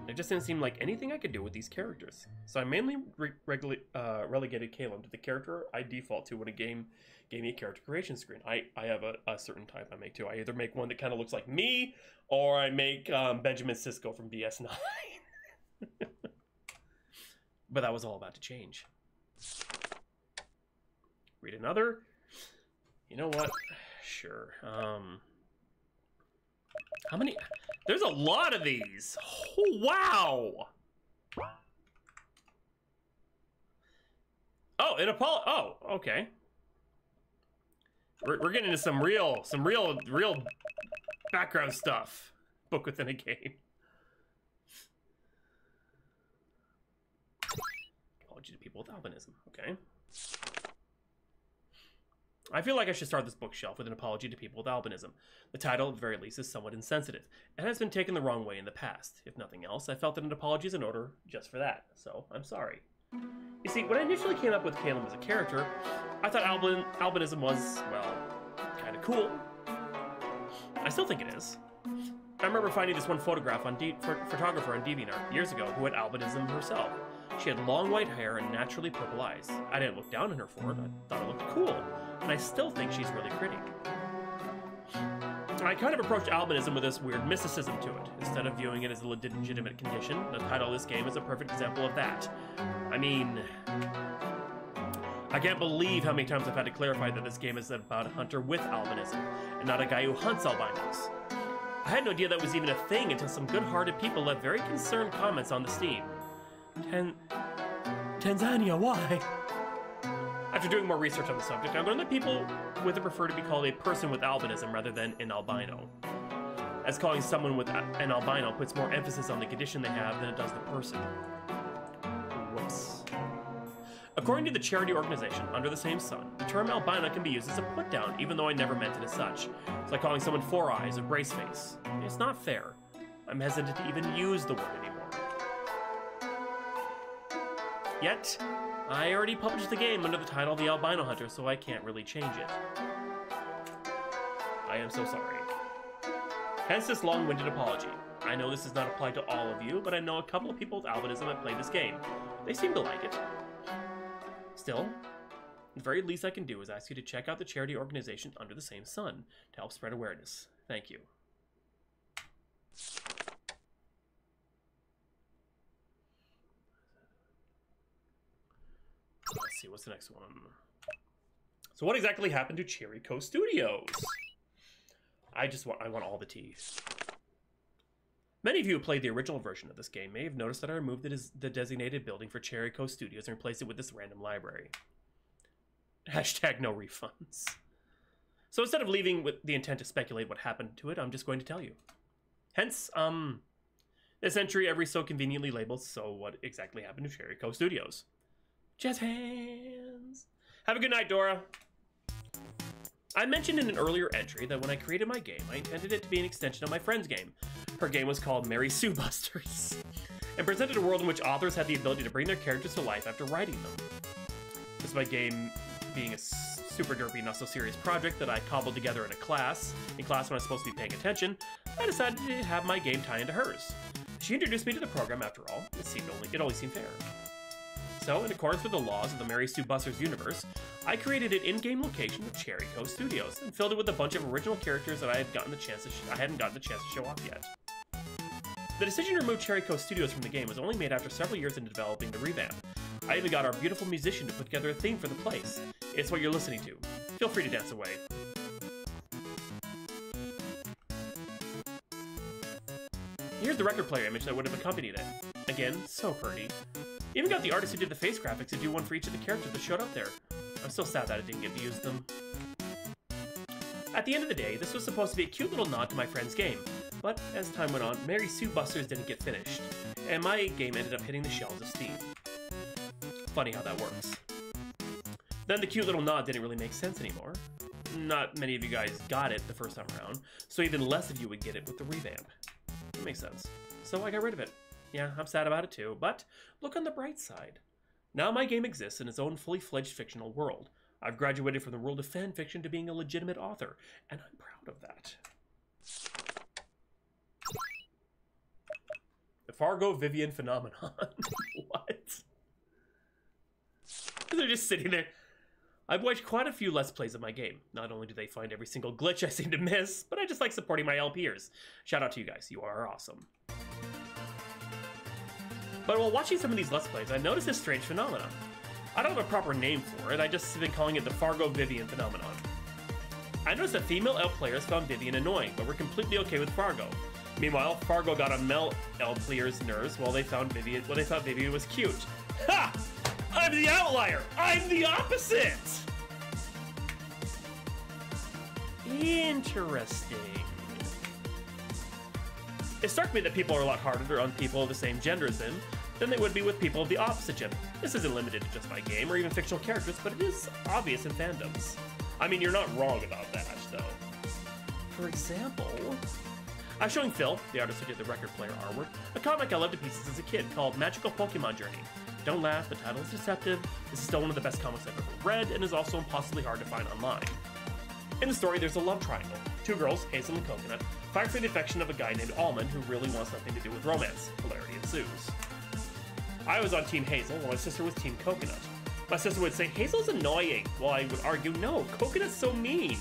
It just didn't seem like anything I could do with these characters. So I mainly relegated Caleb to the character I default to when a game gave me a character creation screen. I have a certain type I make too. I either make one that kind of looks like me, or I make Benjamin Sisko from DS9. But that was all about to change. Read another. You know what? Sure. How many? There's a lot of these. Oh, wow. Oh, in Apollo. Oh, okay. We're getting into some real background stuff. Book within a game. Apology to people with albinism. Okay. I feel like I should start this bookshelf with an apology to people with albinism. The title, at the very least, is somewhat insensitive, and has been taken the wrong way in the past. If nothing else, I felt that an apology is in order just for that, so I'm sorry. You see, when I initially came up with Caleb as a character, I thought albinism was, well, kind of cool. I still think it is. I remember finding this one photograph on photographer on DeviantArt years ago who had albinism herself. She had long white hair and naturally purple eyes. I didn't look down on her for it, I thought it looked cool. And I still think she's really pretty. I kind of approached albinism with this weird mysticism to it. Instead of viewing it as a legitimate condition, the title of this game is a perfect example of that. I mean, I can't believe how many times I've had to clarify that this game is about a hunter with albinism, and not a guy who hunts albinos. I had no idea that was even a thing until some good-hearted people left very concerned comments on the Steam. Tanzania, why? After doing more research on the subject, I learned that people would prefer to be called a person with albinism rather than an albino, as calling someone with an albino puts more emphasis on the condition they have than it does the person. Whoops. According to the charity organization Under the Same Sun, the term albino can be used as a put-down, even though I never meant it as such. It's like calling someone four eyes or brace face. It's not fair. I'm hesitant to even use the word anymore. Yet, I already published the game under the title The Albino Hunter, so I can't really change it. I am so sorry. Hence this long-winded apology. I know this does not apply to all of you, but I know a couple of people with albinism have played this game. They seem to like it. Still, the very least I can do is ask you to check out the charity organization Under the Same Sun to help spread awareness. Thank you. Let's see, what's the next one? So what exactly happened to Cherry Coast Studios? I want all the tea. Many of you who played the original version of this game may have noticed that I removed the designated building for Cherry Coast Studios and replaced it with this random library. Hashtag no refunds. So instead of leaving with the intent to speculate what happened to it, I'm just going to tell you. Hence, this entry every so conveniently labeled, so what exactly happened to Cherry Coast Studios? Jazz hands. Have a good night, Dora. I mentioned in an earlier entry that when I created my game, I intended it to be an extension of my friend's game. Her game was called Mary Sue Busters, and presented a world in which authors had the ability to bring their characters to life after writing them. This my game being a super derpy, not so serious project that I cobbled together in class when I was supposed to be paying attention, I decided to have my game tie into hers. She introduced me to the program after all. It only seemed fair. So, in accordance with the laws of the Mary Sue Buster's universe, I created an in-game location of Cherry Coast Studios and filled it with a bunch of original characters that I hadn't gotten the chance to show off yet. The decision to remove Cherry Coast Studios from the game was only made after several years into developing the revamp. I even got our beautiful musician to put together a theme for the place. It's what you're listening to. Feel free to dance away. Here's the record player image that would have accompanied it. Again, so pretty. Even got the artist who did the face graphics to do one for each of the characters that showed up there. I'm still sad that I didn't get to use them. At the end of the day, this was supposed to be a cute little nod to my friend's game, but as time went on, Mary Sue Busters didn't get finished, and my game ended up hitting the shelves of Steam. Funny how that works. Then the cute little nod didn't really make sense anymore. Not many of you guys got it the first time around, so even less of you would get it with the revamp. That makes sense. So I got rid of it. Yeah, I'm sad about it too, but look on the bright side. Now my game exists in its own fully fledged fictional world. I've graduated from the world of fan fiction to being a legitimate author, and I'm proud of that. The Fargo Vivian phenomenon. What? They're just sitting there. I've watched quite a few Let's Plays of my game. Not only do they find every single glitch I seem to miss, but I just like supporting my LPers. Shout out to you guys, you are awesome. But while watching some of these Let's Plays, I noticed this strange phenomenon. I don't have a proper name for it, I just have been calling it the Fargo Vivian phenomenon. I noticed that female elf players found Vivian annoying, but were completely okay with Fargo. Meanwhile, Fargo got on male elf players' nerves while they thought Vivian was cute. Ha! I'm the outlier! I'm the opposite! Interesting. It struck me that people are a lot harder on people of the same gender as them than they would be with people of the opposite gender. This isn't limited to just my game or even fictional characters, but it is obvious in fandoms. I mean, you're not wrong about that, though. For example, I'm showing Phil, the artist who did the record player artwork, a comic I loved to pieces as a kid called Magical Pokemon Journey. Don't laugh, the title is deceptive. This is still one of the best comics I've ever read and is also impossibly hard to find online. In the story, there's a love triangle. Two girls, Hazel and Coconut, fight for the affection of a guy named Almond who really wants nothing to do with romance. Hilarity ensues. I was on Team Hazel while my sister was Team Coconut. My sister would say, Hazel's annoying, while I would argue, no, Coconut's so mean.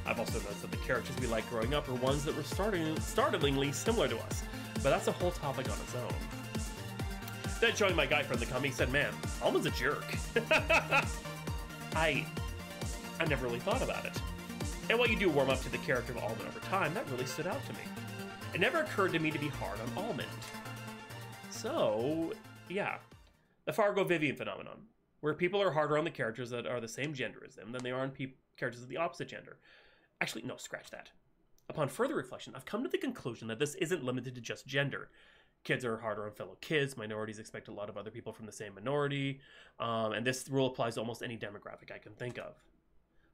I've also noticed that the characters we liked growing up were ones that were startlingly similar to us, but that's a whole topic on its own. Then showing my guy friend the comic, he said, man, Almond's a jerk. I never really thought about it. And while you do warm up to the character of Almond over time, that really stood out to me. It never occurred to me to be hard on Almond. So, yeah. The Fargo Vivian phenomenon, where people are harder on the characters that are the same gender as them than they are on characters of the opposite gender. Actually, no, scratch that. Upon further reflection, I've come to the conclusion that this isn't limited to just gender. Kids are harder on fellow kids, minorities expect a lot of other people from the same minority, and this rule applies to almost any demographic I can think of.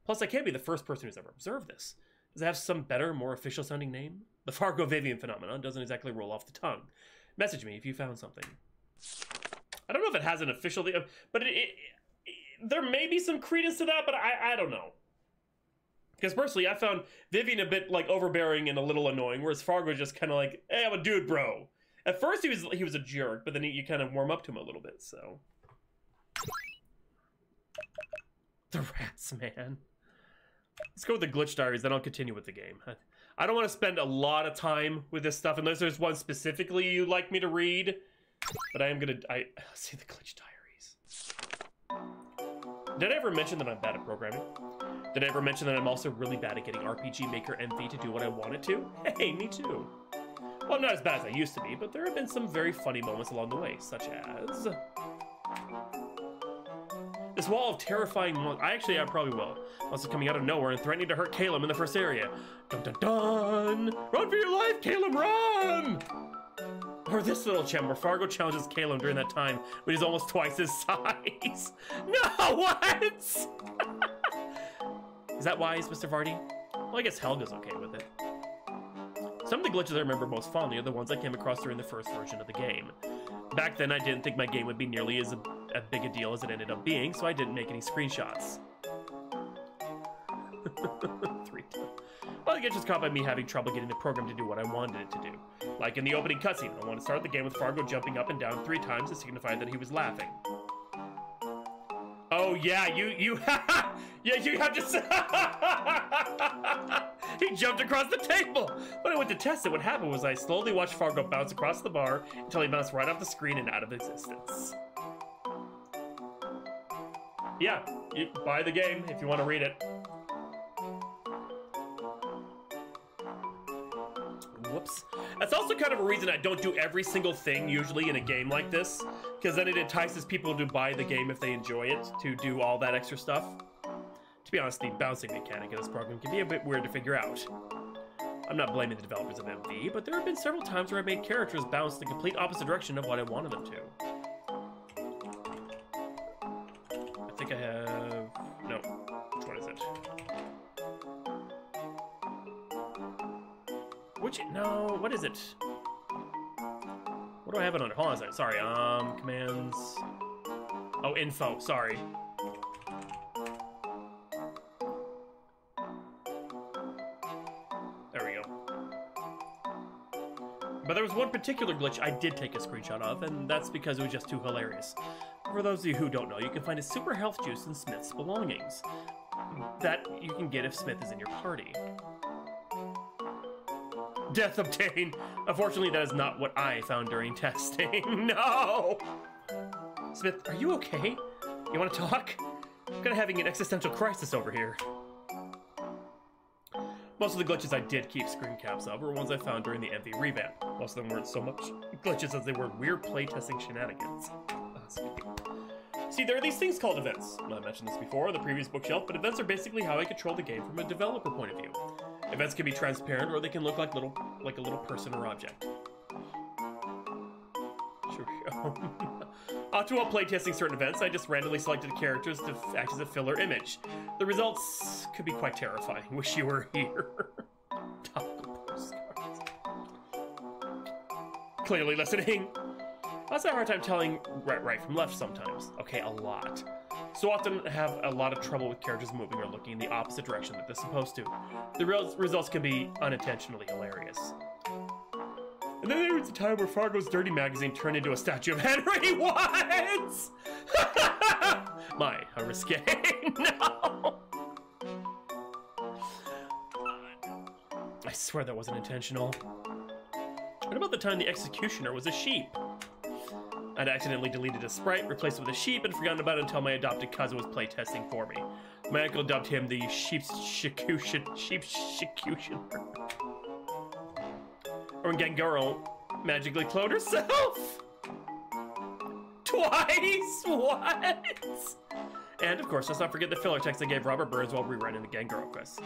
Plus, I can't be the first person who's ever observed this. Does it have some better, more official-sounding name? The Fargo Vivian phenomenon doesn't exactly roll off the tongue. Message me if you found something. I don't know if it has an official, but there may be some credence to that, but I don't know. Because personally, I found Vivian a bit like overbearing and a little annoying, whereas Fargo just kind of like, hey, I'm a dude, bro. At first, he was a jerk, but then you kind of warm up to him a little bit, so. The rats, man. Let's go with the glitch diaries, then I'll continue with the game. I don't want to spend a lot of time with this stuff unless there's one specifically you'd like me to read. But I am gonna, see the glitch diaries. Did I ever mention that I'm bad at programming? Did I ever mention that I'm also really bad at getting RPG Maker MV to do what I want it to? Hey, me too. Well, I'm not as bad as I used to be, but there have been some very funny moments along the way, such as this wall of terrifying I probably will. Also coming out of nowhere and threatening to hurt Caleb in the first area. Dun dun dun! Run for your life, Caleb, run! Or this little gem where Fargo challenges Caleb during that time when he's almost twice his size. No, what? Is that wise, Mr. Vardy? Well, I guess Helga's okay with it. Some of the glitches I remember most fondly are the ones I came across during the first version of the game. Back then, I didn't think my game would be nearly as big a deal as it ended up being, so I didn't make any screenshots. 3 times. Well, the glitch was caught by me having trouble getting the program to do what I wanted it to do. Like in the opening cutscene, I want to start the game with Fargo jumping up and down 3 times to signify that he was laughing. Oh yeah, you yeah, you have to. He jumped across the table. When I went to test it, what happened was I slowly watched Fargo bounce across the bar until he bounced right off the screen and out of existence. Yeah, you buy the game if you want to read it. Whoops. That's also kind of a reason I don't do every single thing usually in a game like this, because then it entices people to buy the game if they enjoy it, to do all that extra stuff. To be honest, the bouncing mechanic of this program can be a bit weird to figure out. I'm not blaming the developers of MV, but there have been several times where I made characters bounce the complete opposite direction of what I wanted them to. I think I have... no. Which one is it? Which... no, what is it? What do I have it under? Hold on a second. Sorry, commands... oh, info, sorry. But there was one particular glitch I did take a screenshot of, and that's because it was just too hilarious. For those of you who don't know, you can find a super health juice in Smith's belongings that you can get if Smith is in your party. Death obtained. Unfortunately, that is not what I found during testing. No! Smith, are you okay? You want to talk? I'm kind of having an existential crisis over here. Most of the glitches I did keep screen caps of were ones I found during the MV Revamp. Most of them weren't so much glitches as they were weird playtesting shenanigans. See, there are these things called events. I mentioned this before on the previous bookshelf, but events are basically how I control the game from a developer point of view. Events can be transparent, or they can look like a little person or object. Sure we go. While playtesting certain events, I just randomly selected characters to act as a filler image. The results could be quite terrifying. Wish you were here. Clearly listening. I also have a hard time telling right from left sometimes. Okay, a lot. So often I have a lot of trouble with characters moving or looking in the opposite direction that they're supposed to. The results can be unintentionally hilarious. And then there was a time where Fargo's dirty magazine turned into a statue of Henry. What? My, how risque. No! I swear that wasn't intentional. What about the time the executioner was a sheep? I'd accidentally deleted a sprite, replaced it with a sheep, and forgotten about it until my adopted cousin was playtesting for me. My uncle dubbed him the sheep's executioner. Or when Gangaro magically cloned herself. Twice? What? And of course, let's not forget the filler text I gave Robert Burns while rewriting the Gangaro quest.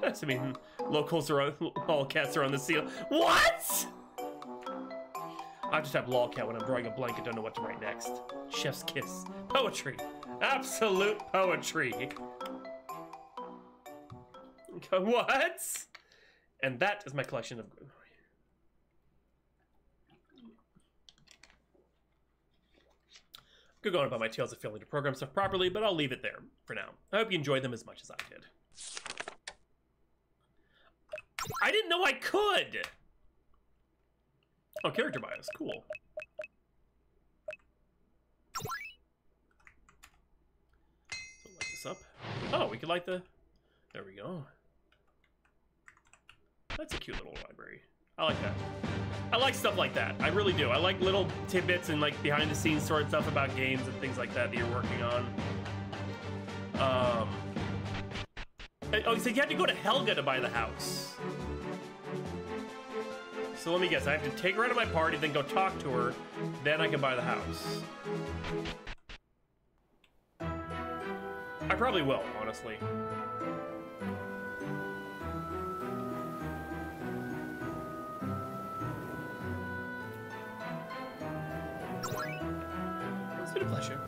I mean, locals are on, lolcats are on the seal. What? I have to type lolcat when I'm drawing a blank and don't know what to write next. Chef's kiss. Poetry. Absolute poetry. What? And that is my collection of... Could go on about my tales of failing to program stuff properly, but I'll leave it there for now. I hope you enjoyed them as much as I did. I didn't know I could! Oh, character bios. Cool. So light this up. Oh, we could light the... There we go. That's a cute little library. I like that. I like stuff like that. I really do. I like little tidbits and like behind the scenes sort of stuff about games and things like that that you're working on. Oh, so you have to go to Helga to buy the house. So let me guess, I have to take her out of my party, then go talk to her, then I can buy the house. I probably will, honestly. It's been a pleasure.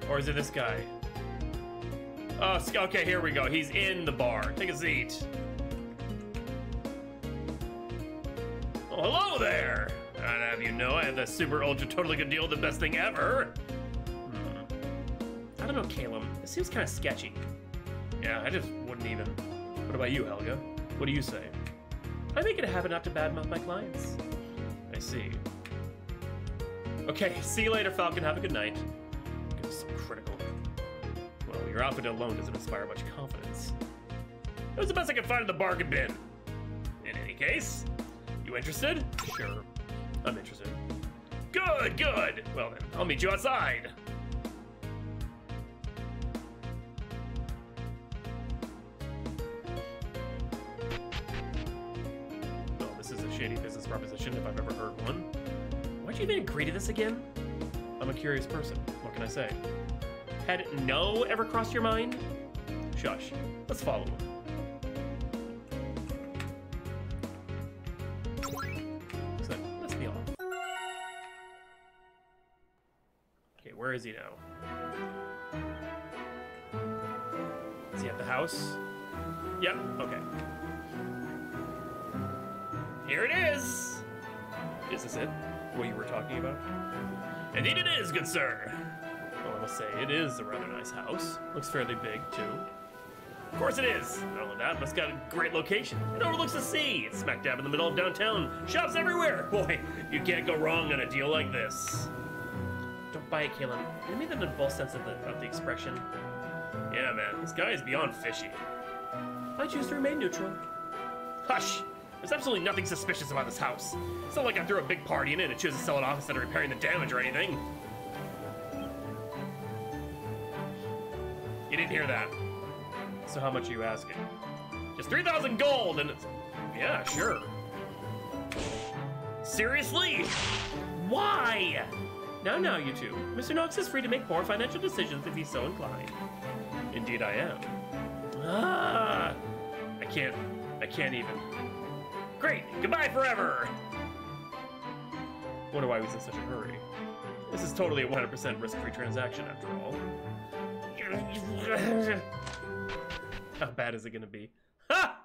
Or is it this guy? Oh, okay, here we go. He's in the bar. Take a seat. Oh, hello there. I'd have you know I have the super ultra totally good deal, the best thing ever. How don't know, Caleb. It seems kind of sketchy. Yeah, I just wouldn't even. What about you, Helga? What do you say? I make it a habit not to badmouth my clients. I see. Okay, see you later, Falcon. Have a good night. Goodness, so critical. Well, your outfit alone doesn't inspire much confidence. It was the best I could find in the bargain bin. In any case, you interested? Sure, I'm interested. Good, good. Well then, I'll meet you outside. Well, this is a shady business proposition if I've ever heard one. Why'd you even agree to this again? I'm a curious person. What can I say? Had no ever crossed your mind? Shush. Let's follow him. So, let's be off. Okay, where is he now? Is he at the house? Yep, okay. Here it is! Is this it? What you were talking about? Indeed it is, good sir! Well, I must say, it is a rather nice house. Looks fairly big, too. Of course it is! Not only that, but it's got a great location. It overlooks the sea! It's smack dab in the middle of downtown. Shops everywhere! Boy, you can't go wrong on a deal like this. Don't buy it, Caleb. You mean that in both sense of the expression? Yeah, man, this guy is beyond fishy. I choose to remain neutral. Hush! There's absolutely nothing suspicious about this house. It's not like I threw a big party in it and choose to sell it off instead of repairing the damage or anything. You didn't hear that. So how much are you asking? Just 3,000 gold and it's... Yeah, sure. Seriously? Why? Now, you two. Mr. Knox is free to make poor financial decisions if he's so inclined. Indeed I am. Ah! I can't even. Great! Goodbye forever! Wonder why he was in such a hurry. This is totally a 100% risk-free transaction after all. How bad is it gonna be? Ha!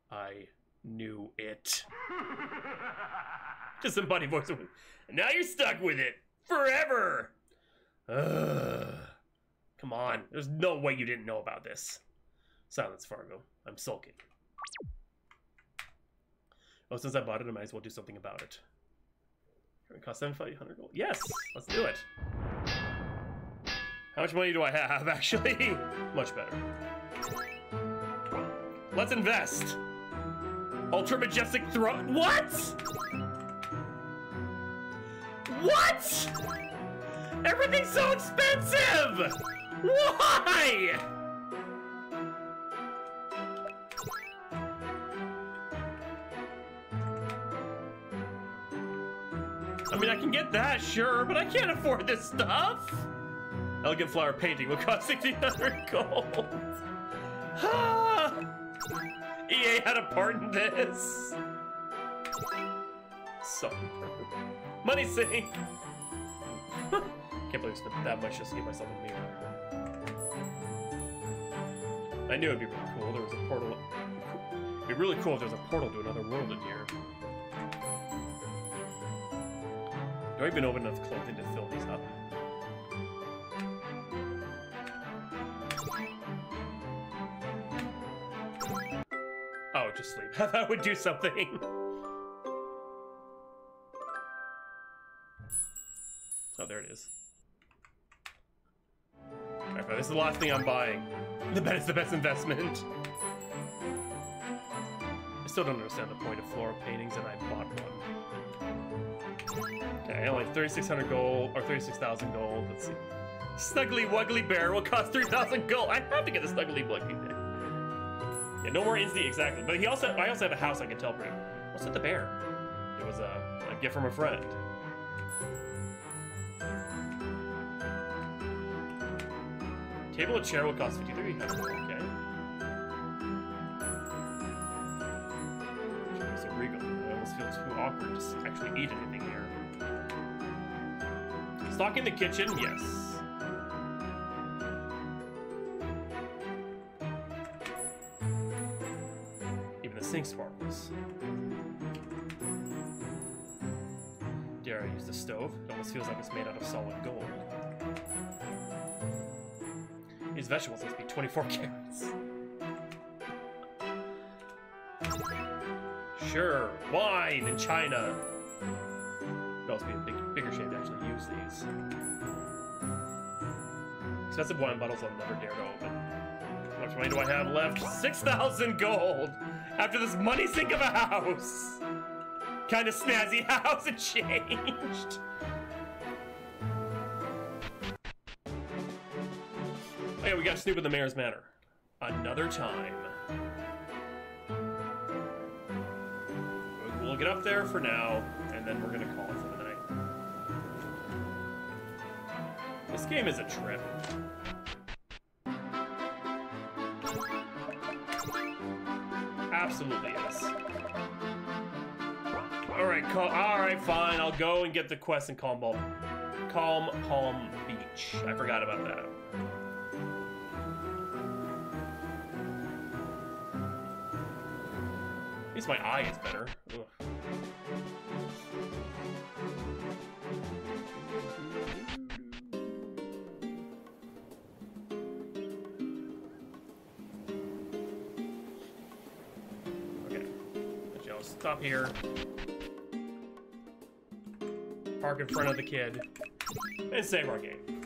I knew it. Just some funny voice. Now you're stuck with it forever. Come on, there's no way you didn't know about this. Silence, Fargo. I'm sulking. Oh, since I bought it, I might as well do something about it. It cost 7,500 gold. Yes, let's do it. How much money do I have, actually? Much better. Let's invest. Ultra Majestic Throne. What? What? Everything's so expensive! Why? I mean, I can get that, sure, but I can't afford this stuff. Elegant flower painting will cost 1,600 gold. EA had a part in this. So, money sink. Can't believe I spent that much just to get myself a mirror. I knew it'd be really cool. There was a portal. It'd be really cool if there was a portal to another world in here. Do I even own enough clothing to fill these up? Oh, just sleep. I thought I would do something. Oh, there it is. Alright, this is the last thing I'm buying. The bet is the best investment. I still don't understand the point of floral paintings, and I bought one. Okay, I only have 3,600 gold, or 36,000 gold. Let's see. Snuggly Wuggly Bear will cost 3,000 gold. I have to get the Snuggly Wuggly Bear. Yeah, no more instant, exactly. But I also have a house I can tell bring. What's with the bear? It was a gift from a friend. Table and chair will cost 5,300. Okay. It's a regal. I almost feel too awkward to actually eat anything here. Stock in the kitchen, yes. Even the sink sparkles. Dare I use the stove. It almost feels like it's made out of solid gold. These vegetables must be 24 carats. Sure, wine in China. It must be a bigger shame to actually use these. Expensive wine bottles I'll never dare to open. How much money do I have left? 6,000 gold! After this money sink of a house! Kind of snazzy house, it changed! Oh yeah, we got Snoop in the Mayor's Manor. Another time. We'll get up there for now, and then we're gonna call it for the night. This game is a trip. Absolutely is. Alright, fine. I'll go and get the quest in Calm Palm Beach. I forgot about that. At least my eye is better. Ugh. Stop here. Park in front of the kid. And save our game.